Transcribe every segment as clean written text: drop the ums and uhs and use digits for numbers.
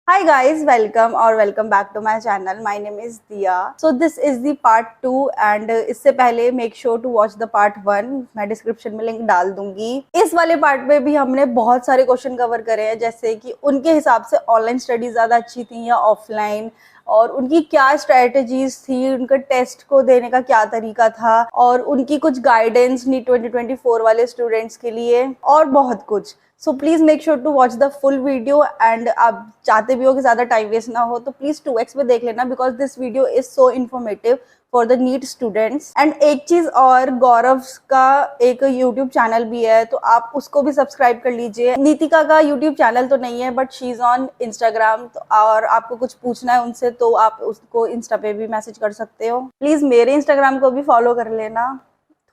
Hi guys, welcome back to my channel. My name is Dia. So this is the part 2 and इससे पहले make sure to watch the part 1. मैं description में link डाल दूंगी. इस वाले part में भी हमने बहुत सारे क्वेश्चन कवर करे हैं, जैसे कि उनके हिसाब से ऑनलाइन स्टडी ज़्यादा अच्छी थी या ऑफलाइन, और उनकी क्या स्ट्रेटजीज थी, उनका टेस्ट को देने का क्या तरीका था, और उनकी कुछ गाइडेंस नीट 2024 वाले स्टूडेंट्स के लिए, और बहुत कुछ. So please make sure to watch the full video. And आप चाहते भी हो कि ज्यादा टाइम वेस्ट ना हो तो प्लीज 2x में देख लेना, because this video is so informative for the NEET students. एंड एक चीज और, गौरव का एक यूट्यूब चैनल भी है, तो आप उसको भी सब्सक्राइब कर लीजिए. नीतिका का यूट्यूब चैनल तो नहीं है, but she is on Instagram, तो और आपको कुछ पूछना है उनसे तो आप उसको इंस्टा पे भी मैसेज कर सकते हो. प्लीज मेरे इंस्टाग्राम को भी फॉलो कर लेना,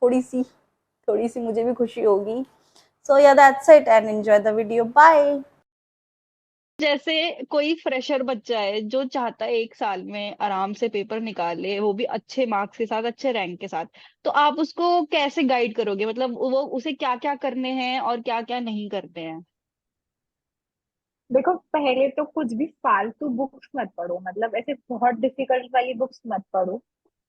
थोड़ी सी मुझे भी खुशी होगी. So yeah, that's it and enjoy the video. Bye. जैसे कोई फ्रेशर बच्चा है जो चाहता है 1 साल में आराम से पेपर निकाले, वो भी अच्छे मार्क्स के साथ, अच्छे रैंक के साथ, तो आप उसको कैसे गाइड करोगे? मतलब वो उसे क्या क्या करने हैं और क्या क्या नहीं करने हैं? देखो, पहले तो कुछ भी फालतू बुक्स मत पढ़ो। मतलब ऐसे बहुत डिफिकल्ट वाली बुक्स मत पढ़ो।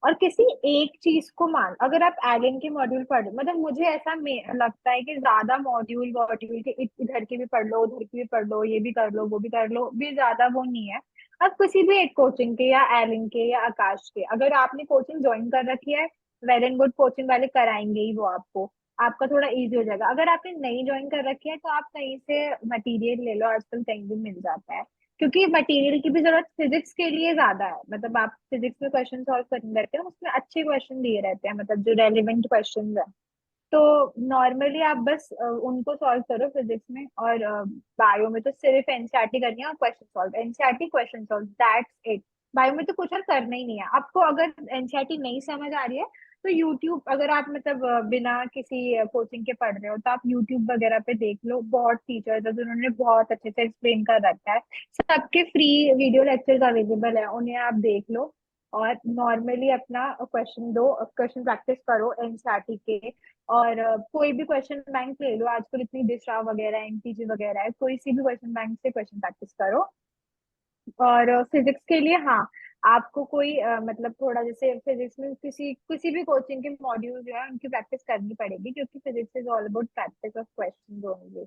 और किसी एक चीज को मान, अगर आप एलन के मॉड्यूल पढ़ो, मतलब मुझे ऐसा लगता है कि ज्यादा मॉड्यूल वॉड्यूल के इधर के भी पढ़ लो, उधर की भी पढ़ लो, ये भी कर लो, वो भी कर लो, भी ज्यादा वो नहीं है. अब किसी भी एक कोचिंग के या एलन के या आकाश के, अगर आपने कोचिंग ज्वाइन कर रखी है, वेल एंड गुड, कोचिंग वाले कराएंगे ही वो आपको, आपका थोड़ा इजी हो जाएगा. अगर आपने नहीं ज्वाइन कर रखी है तो आप कहीं से मटेरियल ले लो, आजकल कहीं भी मिल जाता है. क्योंकि मटेरियल की भी जरूरत फिजिक्स के लिए ज्यादा है. मतलब आप फिजिक्स में क्वेश्चन सॉल्व करते हैं, उसमें अच्छे क्वेश्चन दिए रहते हैं, मतलब जो रेलिवेंट क्वेश्चन है. तो नॉर्मली आप बस उनको सॉल्व करो फिजिक्स में. और बायो में तो सिर्फ एनसीईआरटी करनी है और question solve, NCERT question solve, that's it. Bio में तो कुछ और करना ही नहीं है आपको. अगर एनसीईआरटी नहीं समझ आ रही है तो यूट्यूब, अगर आप मतलब बिना किसी कोचिंग के पढ़ रहे हो तो आप यूट्यूब वगैरह पे देख लो. बहुत टीचर्स है जिन्होंने बहुत अच्छे से एक्सप्लेन कर रखा है. सबके फ्री वीडियो लेक्चर्स अवेलेबल है, उन्हें आप देख लो. और नॉर्मली अपना क्वेश्चन दो, क्वेश्चन प्रैक्टिस करो एनसीईआरटी के. और कोई भी क्वेश्चन बैंक ले लो, आजकल इतनी दिशा वगैरह, एनटीजी वगैरह है, कोई सी भी क्वेश्चन बैंक से क्वेश्चन प्रैक्टिस करो. और फिजिक्स के लिए हाँ, आपको कोई मतलब थोड़ा, जैसे फिजिक्स में किसी किसी भी कोचिंग के मॉड्यूल जो है उनकी प्रैक्टिस करनी पड़ेगी, क्योंकि physics is all about practice of questions only.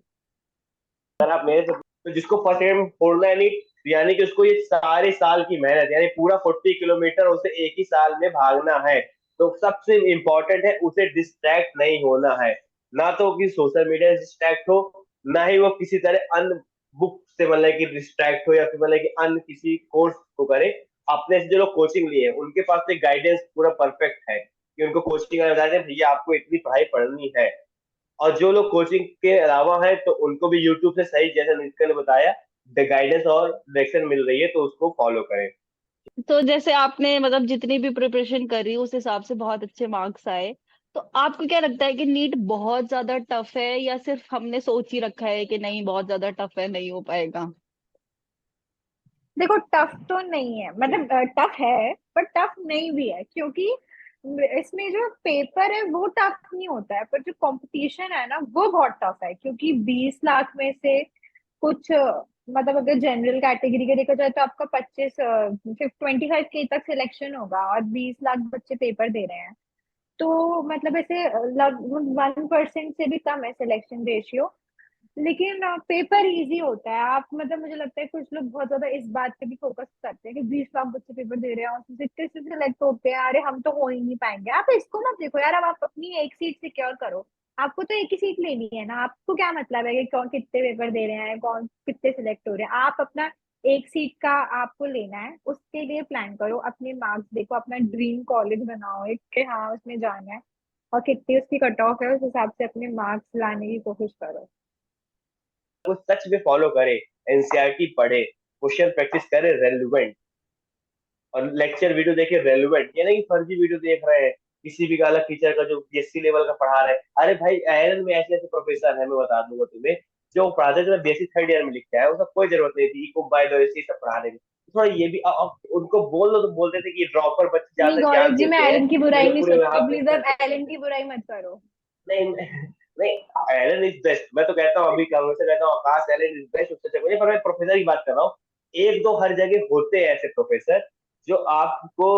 अगर आप मेरे से तो जिसको फर्स्ट टाइम फोड़ना है नहीं, यानी कि उसको ये सारे साल की मेहनत, यानी पूरा 40 किलोमीटर उसे एक ही साल में भागना है, तो सबसे इम्पोर्टेंट है उसे डिस्ट्रैक्ट नहीं होना है. ना तो किसी सोशल मीडिया से डिस्ट्रैक्ट हो, ना ही वो किसी तरह अन्य बुक से मतलब कि डिस्ट्रैक्ट हो, या फिर मतलब कि अन्य किसी कोर्स को करे. अपने से जो लोग कोचिंग लिए हैं उनके पास एक गाइडेंस पूरा परफेक्ट है कि उनको कोचिंग वाले बताते हैं भैया आपको इतनी पढ़ाई पढ़नी है. और जो लोग कोचिंग के अलावा हैं तो उनको भी यूट्यूब से सही, जैसे नितिका ने बताया, गाइडेंस और डायरेक्शन मिल रही है, तो उसको फॉलो करें. तो जैसे आपने मतलब जितनी भी प्रिपरेशन करी उस हिसाब से बहुत अच्छे मार्क्स आए, तो आपको क्या लगता है कि नीट बहुत ज्यादा टफ है या सिर्फ हमने सोच ही रखा है कि नहीं बहुत ज्यादा टफ है, नहीं हो पाएगा? देखो, टफ तो नहीं है, मतलब टफ है पर टफ नहीं भी है, क्योंकि इसमें जो पेपर है वो टफ नहीं होता है, पर जो कंपटीशन है ना वो बहुत टफ है. क्योंकि 20 लाख में से कुछ मतलब अगर जनरल कैटेगरी के देखा जाए तो आपका 25 के तक सिलेक्शन होगा, और 20 लाख बच्चे पेपर दे रहे हैं. तो मतलब ऐसे लगभग 1% से भी कम है सिलेक्शन रेशियो. लेकिन पेपर इजी होता है. आप मतलब मुझे लगता है कुछ लोग बहुत ज्यादा इस बात पे भी फोकस करते हैं कि 20 लाख बच्चे पेपर दे रहे हैं और उसमें से कितने से सिलेक्ट होते हैं, अरे हम तो हो ही नहीं पाएंगे. आप इसको मत देखो यार, अब आप अपनी एक सीट सिक्योर करो. आपको तो एक ही सीट लेनी है ना, आपको क्या मतलब है कि कौन कितने पेपर दे रहे हैं, कौन कितने सिलेक्ट हो रहे हैं. आप अपना एक सीट का आपको लेना है, उसके लिए प्लान करो, अपने मार्क्स देखो, अपना ड्रीम कॉलेज बनाओ एक कि हाँ उसमें जाना है, और कितनी उसकी कट ऑफ है उस हिसाब से अपने मार्क्स लाने की कोशिश करो. वो सच में फॉलो करे, एनसीईआरटी पढ़े, क्वेश्चन प्रैक्टिस करे रेलिवेंट, और लेक्चर वीडियो देखे रेलिवेंट, ये नहीं फर्जी वीडियो देख रहे हैं किसी भी अलग टीचर का जो बीएससी लेवल का पढ़ा रहे हैं. अरे भाई, आयरन में ऐसे ऐसे प्रोफेसर है, मैं बता दूंगा तुम्हें, जो पढ़ाते थे बीएससी थर्ड ईयर में लिखते हैं, उसका कोई जरूरत नहीं थी इको बाय दो सब पढ़ाने की. थोड़ा ये भी उनको बोल दो तो बोलते थे कि ड्रॉपर बच्चे नहीं ज्यादा गौरव ज्ञान जी, मैं देते हैं, एलन की ये बुराई लोग नहीं पूरे सुनूंगी, यहाँ पे प्लीज कर अब देते हैं. एलन की बुराई मत करो. नहीं नहीं, एलन इज बेस्ट. मैं तो कहता हूँ, अभी कांग्रेस से कहता हूँ आकाश एलन इज बेस्ट, उससे अच्छा कोई नहीं, पर मैं प्रोफेसर की बात कर रहा हूँ. एक दो हर जगह होते हैं ऐसे प्रोफेसर जो आपको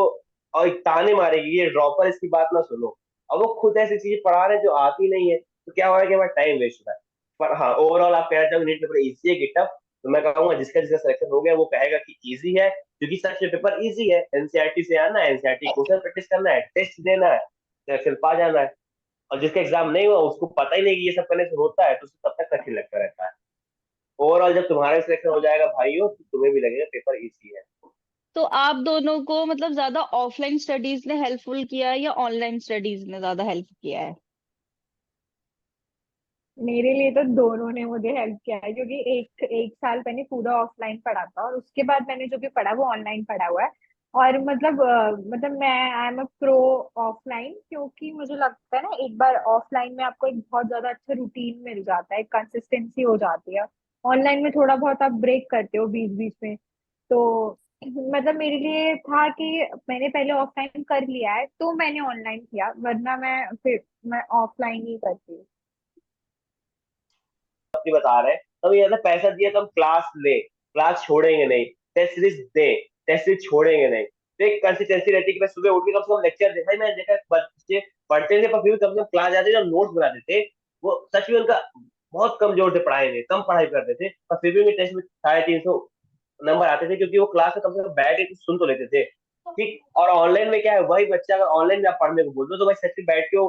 और ताने मारेगी, ये ड्रॉपर, इसकी बात ना सुनो। और वो खुद ऐसी चीजें पढ़ा रहे हैं जो आती नहीं है, तो क्या हो रहा है कि हमारा टाइम वेस्ट हो रहा है। पर हाँ, ओवरऑल आप कहना चाहोगे नीट पेपर इजी है कि टफ, तो मैं कहूंगा जिसका जिसका सिलेक्शन हो गया वो कहेगा कि इजी है, क्योंकि सच में पेपर इजी है। एनसीईआरटी से आना है, एनसीईआरटी क्वेश्चन प्रैक्टिस करना है, टेस्ट देना है, सिलेक्शन पा जाना है। और जिसका एग्जाम नहीं हुआ उसको पता ही नहीं कि ये सब करने से होता है, तो उसे तब तक कठिन लगता रहता है। ओवरऑल जब तुम्हारा सिलेक्शन हो जाएगा भाइयों, तो तुम्हें भी लगेगा पेपर इजी है। तो आप दोनों को मतलब ज्यादा ऑफलाइन स्टडीज ने हेल्पफुल किया है या ऑनलाइन स्टडीज ने ज्यादा हेल्प किया है? मेरे लिए तो दोनों ने मुझे हेल्प किया है, क्योंकि एक एक साल मैंने पूरा ऑफलाइन पढ़ा था और उसके बाद मैंने जो भी पढ़ा वो ऑनलाइन पढ़ा हुआ है। और मतलब मैं I am a pro offline, क्योंकि मुझे लगता है ना एक बार ऑफलाइन में आपको एक बहुत ज्यादा अच्छा रूटीन मिल जाता है, कंसिस्टेंसी हो जाती है। ऑनलाइन में थोड़ा बहुत आप ब्रेक करते हो बीच बीच में। तो मतलब मेरे लिए था कि मैंने पहले ऑफलाइन कर लिया है तो मैंने ऑनलाइन किया, वरना मैं ऑफलाइन ही करती हूँ। अपनी बता रहे हैं, तो ये ना पैसा दिया तो हम क्लास ले, क्लास छोड़ेंगे नहीं, टेस्ट सीरीज दे, टेस्ट सीरीज छोड़ेंगे नहीं। तो एक कंसिस्टेंसी रहती है कि मैं सुबह उठ के कम से कम लेक्चर दे। भाई मैंने देखा है बच्चे पढ़ते थे पर फिर भी कम से कम क्लास जाते थे और नोट्स बनाते थे। वो सच में उनका बहुत कमजोर थे पढ़ाई में, कम पढ़ाई करते थे, पर फिर भी उनके टेस्ट में 350 नंबर आते थे, क्योंकि वो क्लास में कम से कम बैठ के कुछ सुन तो लेते थे। ठीक। और ऑनलाइन में क्या है, वही बच्चा अगर ऑनलाइन में आप पढ़ने को बोल दो तो भाई सच में बैठ के वो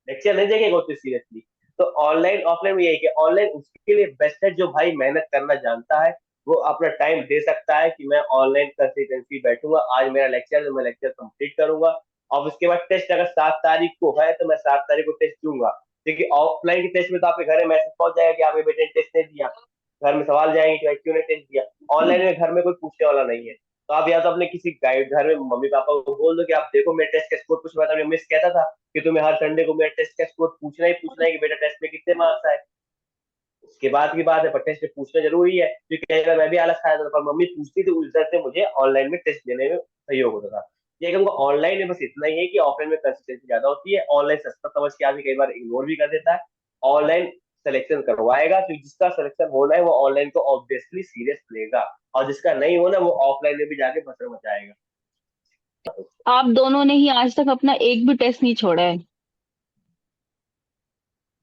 लेक्चर नहीं देखेगा उतनी सीरियसली। तो ऑनलाइन ऑफलाइन में यही कि ऑनलाइन उसके लिए बेस्ट है जो भाई मेहनत करना जानता है, वो अपना टाइम दे सकता है कि मैं ऑनलाइन कंसिस्टेंसी बैठूंगा, आज मेरा लेक्चर है तो मैं लेक्चर कंप्लीट करूंगा। और उसके बाद टेस्ट अगर 7 तारीख को है तो मैं 7 तारीख को टेस्ट दूंगा। क्योंकि ऑफलाइन के टेस्ट में तो आपके घर में मैसेज पहुंच जाएगा कि आपके बेटे ने टेस्ट नहीं दिया, घर में सवाल जाएंगे कि भाई क्यों नहीं टेस्ट दिया। ऑनलाइन में घर में कोई पूछने वाला नहीं है, तो आप या तो अपने किसी गाइड घर में मम्मी पापा को बोल दो कि आप देखो मेरे टेस्ट का स्कोर पूछ रहा था, मिस कहता था कि तुम्हें हर संडे को मेरे टेस्ट का स्कोर पूछना ही कि बेटा टेस्ट में कितने मार्क्स आए। उसके बाद की बात है, पर टेस्ट में पूछना जरूरी है, क्योंकि कई बार मैं भी आलस खाया था पर मम्मी पूछती थी, उस डर से मुझे ऑनलाइन में टेस्ट देने में सहयोग होता था। ये कहूंगा ऑनलाइन में बस इतना ही है कि ऑफलाइन में कंसिस्टेंसी ज्यादा होती है, ऑनलाइन सस्ता समझ के आदमी कई बार इग्नोर भी कर देता है। ऑनलाइन सिलेक्शन करवाएगा, तो जिसका सिलेक्शन होना है वो ऑनलाइन को ऑब्वियसली सीरियस लेगा, और जिसका नहीं होना वो ऑफलाइन में भी जाके भसड़ मचाएगा। आप दोनों ने ही आज तक अपना एक भी टेस्ट नहीं छोड़ा है।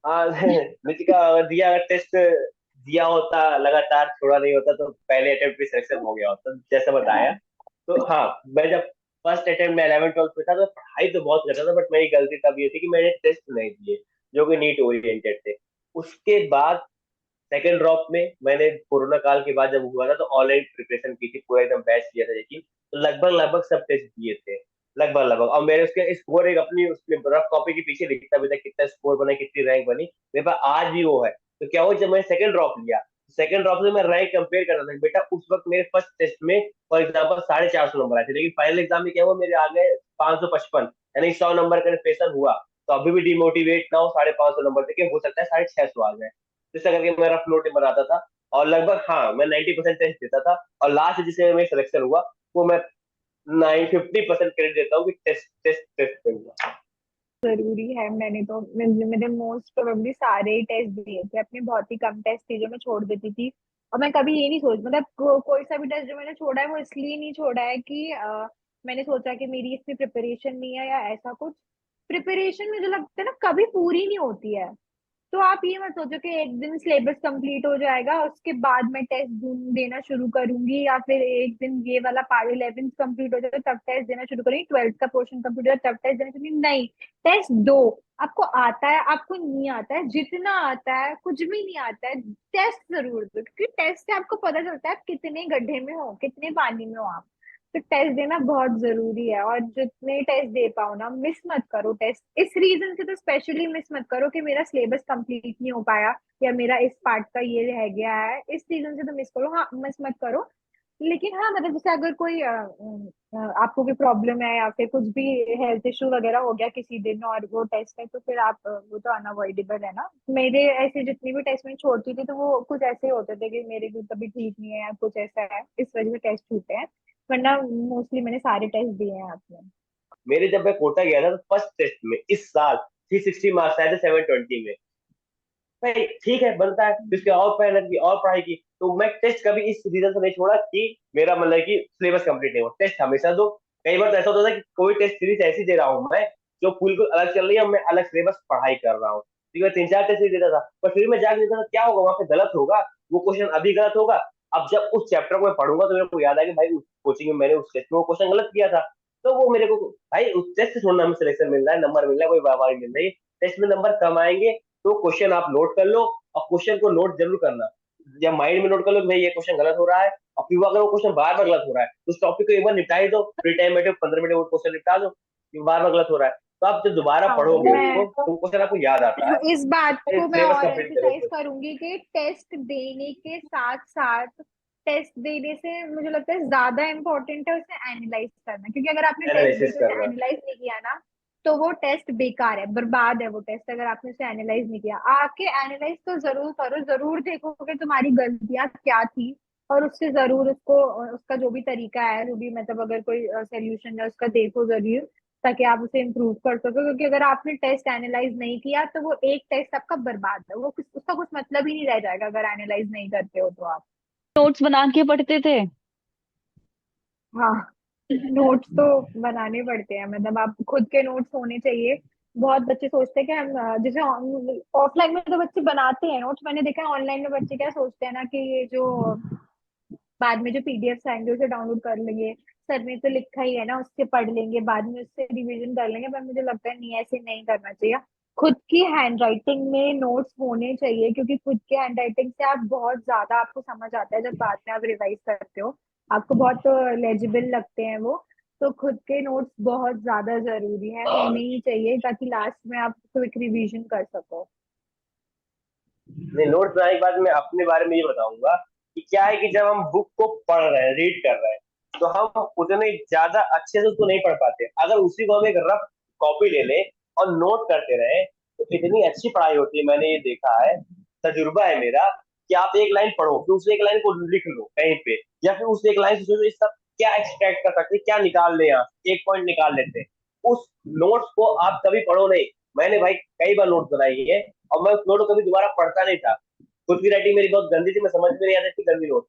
हाँ नितिका, अगर अगर टेस्ट दिया होता लगातार, छोड़ा नहीं होता, तो पहले अटेम्प्ट पे सिलेक्शन हो गया होता जैसा बताया। तो हाँ, मैं जब फर्स्ट अटेम्प्ट में 11th 12th में था तो पढ़ाई तो बहुत करता था, बट मेरी गलती तब ये थी कि मैंने टेस्ट नहीं दिए जो कि नीट ओरिएंटेड थे। उसके बाद सेकंड ड्रॉप में मैंने कोरोना काल के बाद जब हुआ था तो ऑनलाइन प्रिपरेशन की थी, पूरा एकदम बैच लिया था देखिए, तो लगभग लगभग सब टेस्ट दिए थे, लगभग लगभग। और मेरे उसके स्कोर एक अपनी उसमें रफ कॉपी के पीछे लिखता भी था कितना स्कोर बना, कितनी रैंक बनी, मेरे पास आज भी वो है। तो क्या हुआ, जब मैंने सेकंड ड्रॉप लिया, सेकंड ड्रॉप से मैं रैंक कंपेयर कर रहा था बेटा, उस वक्त मेरे फर्स्ट टेस्ट में फॉर एग्जाम्पल 450 नंबर आए थे, लेकिन फाइनल एग्जाम में क्या हुआ, मेरे आ गए 555, यानी 100 नंबर का प्रेशर हुआ। तो अभी भी डिमोटिवेट ना हो, 550 नंबर तक हो सकता है 650 आ जाए। इस तरह करके मैं रफ नोट बनाता था। और लगभग हाँ, मैं 90% टेस्ट देता था, और लास्ट जिसमें मेरा सिलेक्शन हुआ वो मैं 50% क्रेडिट देता हूँ कि टेस्ट टेस्ट टेस्ट पे हुआ। जरूरी है। मैंने मोस्ट प्रोबेबली सारे ही टेस्ट दिए थे, अपने बहुत ही कम टेस्ट थे जो मैं छोड़ देती थी। और मैं कभी ये नहीं सोच मतलब कोई सा भी टेस्ट जो मैंने छोड़ा है वो इसलिए नहीं छोड़ा है कि मैंने सोचा कि मेरी इसमें प्रिपरेशन नहीं है या ऐसा कुछ। प्रिपरेशन मुझे लगता है ना कभी पूरी नहीं होती है। तो आप ये मत सोचो कि एक दिन सिलेबस कंप्लीट हो जाएगा उसके बाद मैं टेस्ट देना शुरू करूंगी, या फिर एक दिन ये वाला पार्ट 11th कंप्लीट हो जाएगा तब टेस्ट देना शुरू करूंगी, 12th का पोर्शन कंप्लीट हो जाए तब टेस्ट देना शुरू करूंगी। नहीं, टेस्ट दो। आपको आता है आपको नहीं आता है, जितना आता है कुछ भी नहीं आता है, टेस्ट जरूर दो, क्योंकि टेस्ट से आपको पता चलता है आप कितने गड्ढे में हो, कितने पानी में हो आप। तो टेस्ट देना बहुत जरूरी है, और जितने टेस्ट दे पाओ ना, मिस मत करो टेस्ट। इस रीजन से तो स्पेशली मिस मत करो कि मेरा सिलेबस कंप्लीट नहीं हो पाया या मेरा इस पार्ट का ये रह गया है, इस रीजन से तो मिस करो, हाँ मिस मत करो। लेकिन हाँ मतलब जैसे अगर कोई आपको कोई प्रॉब्लम है या फिर कुछ भी हेल्थ इशू वगैरह हो गया किसी दिन और वो टेस्ट है, तो फिर आप वो तो अनअवॉइडेबल है ना। मेरे ऐसे जितने भी टेस्ट में छोड़ती थी तो वो कुछ ऐसे होते थे कि मेरे को तबीयत ठीक नहीं है या कुछ ऐसा है, इस वजह से टेस्ट छूटे हैं, वरना मोस्टली मैंने सारे टेस्ट दिए हैं आपने। मेरे जब मैं कोटा गया था तो फर्स्ट टेस्ट में इस साल 360 मार्क्स आए थे 720 में। भाई ठीक है, बनता है, फिर उसके और मेहनत की और पढ़ाई की, तो मैं टेस्ट कभी इस रीजन से नहीं छोड़ा कि मेरा मतलब कि सिलेबस कंप्लीट नहीं हो, टेस्ट हमेशा दो। कई बार तो ऐसा होता था कि कोई टेस्ट सीरीज ऐसी दे रहा हूँ मैं जो बिल्कुल अलग चल रही है, मैं अलग सिलेबस पढ़ाई कर रहा हूँ, ठीक है, 3 4 टेस्ट देता था, पर फिर मैं जाके देता था, क्या होगा वहां पे, गलत होगा, वो क्वेश्चन अभी गलत होगा। अब जब उस चैप्टर को मैं पढ़ूंगा तो मेरे को याद आएगा, भाई उस कोचिंग में मैंने उस टेस्ट में वो क्वेश्चन गलत किया था। तो वो मेरे को, भाई उस टेस्ट से थोड़ा हमें सिलेक्शन मिल रहा है, नंबर मिल रहा है, कोई वाह मिल रही है, टेस्ट में नंबर कम आएंगे, तो क्वेश्चन आप नोट कर लो, और क्वेश्चन को नोट जरूर करना, या माइंड में नोट कर लो कि भाई ये क्वेश्चन गलत हो रहा है, और फिर अगर वो क्वेश्चन बार बार गलत हो रहा है तो उस टॉपिक को एक बार निपटा ही दो, फ्री टाइम बैठे 15 मिनट वो क्वेश्चन निपटा दो कि बार बार गलत हो रहा है, तो आप जब दोबारा हाँ, पढ़ोगे उसको मैं तो क्वेश्चन आपको याद आता है। इस बात को मैं सिलेबस और कंप्लीट एम्फिसाइज करोगे। करूंगी कि टेस्ट देने के साथ साथ, टेस्ट देने से मुझे लगता है ज्यादा इम्पोर्टेंट है उसे एनालाइज करना, क्योंकि अगर आपने टेस्ट दे एनालिसिस के उसे करना। एनालाइज नहीं किया ना, तो वो टेस्ट बेकार है, बर्बाद है वो टेस्ट, अगर आपने उसे एनालाइज नहीं किया। आके एनालाइज तो जरूर करो, जरूर देखो कि तुम्हारी गलतियां क्या थी, और उससे जरूर उसको, उसका जो भी तरीका है, जो भी मतलब अगर कोई सोल्यूशन है उसका देखो जरूर, ताकि आप उसे इम्प्रूव कर सको। क्योंकि अगर आपने टेस्ट एनालाइज नहीं किया तो वो एक टेस्ट आपका बर्बाद है, वो उसका कुछ मतलब ही नहीं रह जाएगा अगर एनालाइज नहीं करते हो तो आप। नोट्स बना के पढ़ते थे। हाँ, नोट्स तो बनाने पड़ते हैं, मतलब आप खुद के नोट्स होने चाहिए। बहुत बच्चे सोचते हैं कि हम जैसे ऑफलाइन में तो बच्चे बनाते हैं नोट्स, मैंने देखा है ऑनलाइन में बच्चे क्या सोचते हैं ना कि ये जो बाद में जो पीडीएफ आएंगे उसे डाउनलोड कर लेंगे, सर ने तो लिखा ही है ना उससे पढ़ लेंगे, बाद में उससे रिवीजन कर लेंगे। पर मुझे लगता है नहीं, ऐसे नहीं करना चाहिए। खुद की हैंड राइटिंग में नोट्स होने चाहिए, क्योंकि खुद के हैंड राइटिंग से आप बहुत ज्यादा, आपको समझ आता है जब बाद में आप रिवाइज करते हो, आपको बहुत लेजिबल लगते हैं वो। तो खुद के नोट्स बहुत ज्यादा जरूरी है, होने ही चाहिए, ताकि लास्ट में आप क्विक रिवीजन कर सको। नहीं, नोट्स बनाने के बाद मैं अपने बारे में ये बताऊंगा कि क्या है कि जब हम बुक को पढ़ रहे हैं, रीड कर रहे हैं, तो हम उतने ज्यादा अच्छे से उसको नहीं पढ़ पाते। अगर उसी को हम एक रफ कॉपी ले लें और नोट करते रहे तो इतनी अच्छी पढ़ाई होती है। मैंने ये देखा है, तजुर्बा है मेरा, कि आप एक लाइन पढ़ो फिर उस एक लाइन को लिख लो कहीं पे, या फिर उस एक लाइन से सोचो इस सब क्या एक्सट्रैक्ट कर सकते हैं, क्या निकाल ले, यहाँ एक पॉइंट निकाल लेते हैं। उस नोट्स को आप कभी पढ़ो नहीं। मैंने भाई कई बार नोट्स बनाई है, और मैं उस नोट को कभी दोबारा पढ़ता नहीं था। खुद की राइटिंग मेरी बहुत गंदी थी, मैं समझ में नहीं आता थी, गंदी नोट।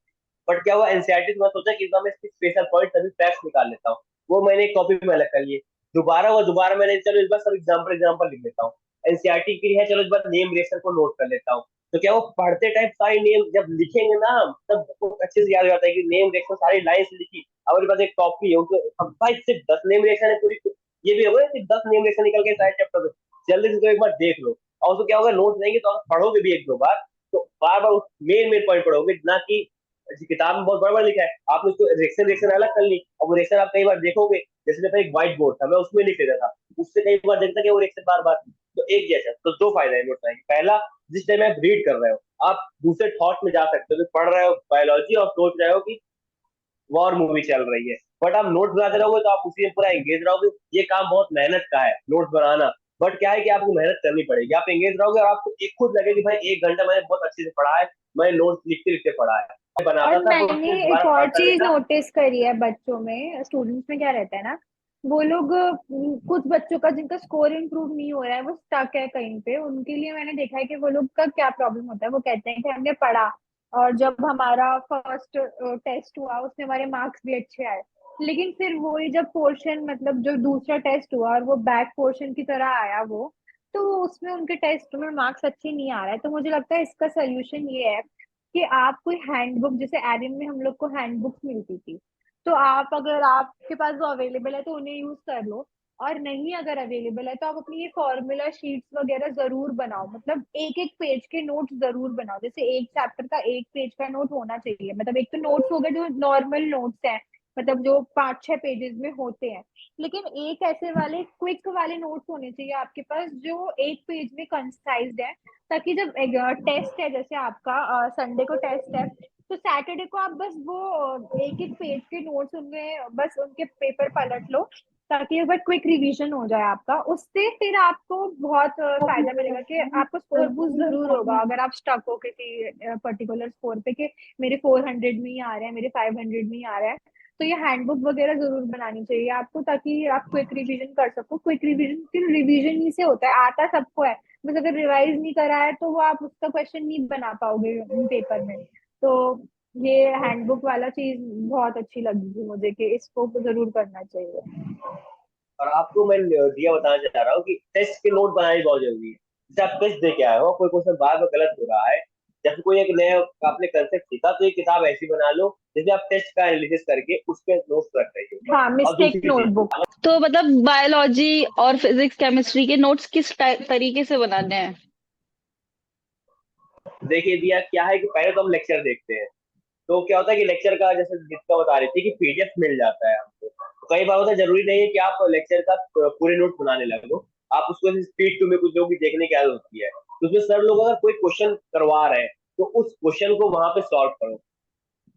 बट क्या हुआ, एनसीईआरटी में सोचा कि इस बार मैं इसकी स्पेशल पॉइंट सभी फैक्ट्स निकाल लेता हूँ, वो मैंने एक कॉपी में अलग कर लिए। दोबारा मैंने, चलो इस बार सब एग्जाम्पल एग्जाम्पल लिख लेता हूँ। एनसीईआरटी की है, चलो इस बार नेम रिएक्शन को नोट कर लेता हूँ। तो क्या वो पढ़ते टाइम सारी नेम जब लिखेंगे ना हम, तब बहुत अच्छे से याद हो जाता है कि नेम रिएक्शन सारी लाइन से लिखी। अब मेरे पास एक कॉपी है, उसको अब भाई सिर्फ 10 नेम रिएक्शन है पूरी, ये भी होगा सिर्फ 10 नेम रिएक्शन निकल के सारे चैप्टर, जल्दी से तो एक बार देख लो। और उसको क्या होगा, नोट देंगे तो आप पढ़ोगे भी एक दो बार, तो बार बार उस मेन मेन पॉइंट पढ़ोगे, ना कि किताब में बहुत बड़ा बड़ा लिखा है, आपने उसको रिएक्शन रिएक्शन अलग कर ली, और वो रिएक्शन आप कई बार देखोगे। जैसे मेरे पास एक व्हाइट बोर्ड था, मैं उसमें लिख लेता था, उससे कई बार देखता कि वो रिएक्शन बार बार। तो एक जैसा, तो दो फायदा है नोट बनाने के। पहला, जिस टाइम आप रीड कर रहे हो आप दूसरे थॉट में जा सकते हो, कि पढ़ रहे हो बायोलॉजी और सोच रहे हो कि वॉर मूवी चल रही है, बट आप नोट्स बनाते रहोगे तो आप उसी में पूरा एंगेज रहोगे। ये काम बहुत मेहनत का है नोट्स बनाना, बट क्या है कि आपको मेहनत करनी पड़ेगी, आप एंगेज रहोगे और आपको एक खुद लगे कि भाई 1 घंटा मैंने बहुत अच्छे से पढ़ा है, मैंने नोट्स लिखते लिखते पढ़ा है। मैं और बनाता था पर मैंने उसको एक दोबारा और पढ़ता नहीं चीज था। नोटिस करी है बच्चों में, स्टूडेंट्स में क्या रहता है ना, वो लोग कुछ बच्चों का जिनका स्कोर इम्प्रूव नहीं हो रहा है, वो स्टक है कहीं पे, उनके लिए मैंने देखा है कि वो लोग का क्या प्रॉब्लम होता है। वो कहते हैं कि हमने पढ़ा, और जब हमारा फर्स्ट टेस्ट हुआ उसमें हमारे मार्क्स भी अच्छे आए, लेकिन फिर वही जब पोर्शन, मतलब जो दूसरा टेस्ट हुआ और वो बैक पोर्शन की तरह आया वो, तो उसमें उनके टेस्ट में मार्क्स अच्छे नहीं आ रहा है। तो मुझे लगता है इसका सोल्यूशन ये है कि आप कोई हैंडबुक, जैसे एरिन में हम लोग को हैंडबुक्स मिलती थी, तो आप, अगर आपके पास वो अवेलेबल है तो उन्हें यूज कर लो, और नहीं अगर अवेलेबल है तो आप अपनी ये फॉर्मूला शीट्स वगैरह जरूर बनाओ, मतलब एक एक पेज के नोट्स जरूर बनाओ। जैसे एक चैप्टर का एक पेज का नोट होना चाहिए, मतलब एक तो नोट्स हो गए जो नॉर्मल नोट्स हैं, मतलब जो 5 6 पेजेस में होते हैं, लेकिन एक ऐसे वाले क्विक वाले नोट्स होने चाहिए आपके पास जो एक पेज में कंसाइज्ड है, ताकि जब टेस्ट है, जैसे आपका संडे को टेस्ट है, तो सैटरडे को आप बस वो एक एक पेज के नोट्स उनमें बस उनके पेपर पलट लो, ताकि एक बार क्विक रिवीजन हो जाए आपका। उससे फिर आपको बहुत फायदा मिलेगा कि आपको स्कोर बूस्ट जरूर होगा अगर आप स्टक हो किसी पर्टिकुलर स्कोर पे, कि मेरे 400 में ही आ रहे हैं, मेरे 500 में ही आ रहा है। तो ये हैंडबुक वगैरह जरूर बनानी चाहिए आपको, ताकि आप क्विक रिवीजन कर सको। क्विक रिवीजन, रिवीजन ही से होता है, आता सबको है, बस अगर रिवाइज नहीं करा है तो वो आप उसका क्वेश्चन नहीं बना पाओगे पेपर में। तो ये हैंडबुक वाला चीज बहुत अच्छी लगी थी मुझे कि इसको जरूर करना चाहिए। और आपको मैं दिया बताना चाह रहा हूँ कि टेस्ट के नोट बनाने बहुत जरूरी है। जैसे आप टेस्ट दे के आए हो, कोई क्वेश्चन बार बार गलत हो रहा है, जैसे कोई एक नया आपने कंसेप्ट सीखा, तो एक किताब ऐसी बना लो जिसमें आप टेस्ट का एनालिसिस करके उसके नोट्स रख रही हो। हाँ, और मिस्टेक दूसरी चीज, नोटबुक। तो मतलब बायोलॉजी और फिजिक्स केमिस्ट्री के नोट्स किस तरीके से बनाने हैं? देखिए दिया क्या है कि पहले तो हम लेक्चर देखते हैं। तो क्या होता है कि लेक्चर का, जैसे जिसका बता रही थी कि पीडीएफ मिल जाता है हमको, तो कई बार होता है, जरूरी नहीं है कि आप लेक्चर का पूरे नोट बनाने लगो। आप उसको स्पीड टू में कुछ जो भी देखने की आदत होती है, तो उसमें सर लोग अगर कोई क्वेश्चन करवा रहे हैं तो उस क्वेश्चन को वहां पे सॉल्व करो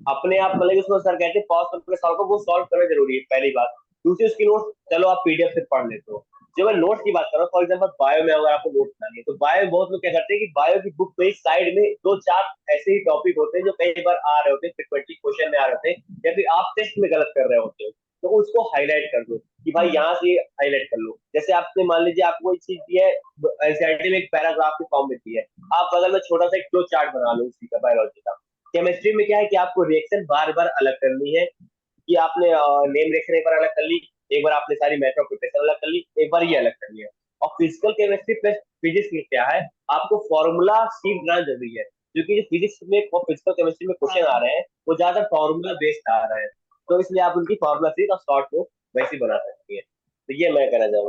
अपने आप। मतलब उसमें सर कहते हैं पॉज करके सॉल्व करो, वो सॉल्व करना जरूरी है, पहली बात। दूसरी, उसकी नोट चलो आप पीडीएफ से पढ़ लेते हो। जब मैं नोट्स की बात कर रहा हूँ, फॉर एग्जाम्पल बायो में अगर आपको नोट्स बनानी है, तो बायो में बहुत लोग क्या करते हैं कि बायो की बुक में साइड में दो चार ऐसे ही टॉपिक होते हैं जो कई बार आ रहे होते हैं, फ्रिक्वेंटली क्वेश्चन में आ रहे होते हैं, या फिर आप टेस्ट में गलत कर रहे होते हो, तो उसको हाईलाइट कर दो कि भाई यहाँ से हाईलाइट कर लो। जैसे आपने मान लीजिए आपको कोई चीज दी है, एनसीईआरटी में एक पैराग्राफ की फॉर्म में दी है, आप बगल में छोटा सा एक फ्लो चार्ट बना लो उसी का, बायोलॉजी का। केमिस्ट्री में क्या है कि आपको रिएक्शन बार बार अलग करनी है, कि आपने नेम रिएक्शन एक बार अलग कर ली, एक बार आपने सारी मेथड ऑफ प्रिपरेशन अलग कर ली, एक बार ये अलग कर लिया। और फिजिकल केमिस्ट्री प्लस फिजिक्स में क्या है, आपको फॉर्मूला सीख बनाना जरूरी है, क्योंकि जो फिजिक्स में और फिजिकल केमिस्ट्री में क्वेश्चन आ रहे हैं वो ज्यादा फॉर्मूला बेस्ड आ रहे हैं। तो इसलिए आप उनकी फॉर्मूला सीख और शॉर्ट को वैसी बना सकती है। तो ये मैं कहना चाहूंगा।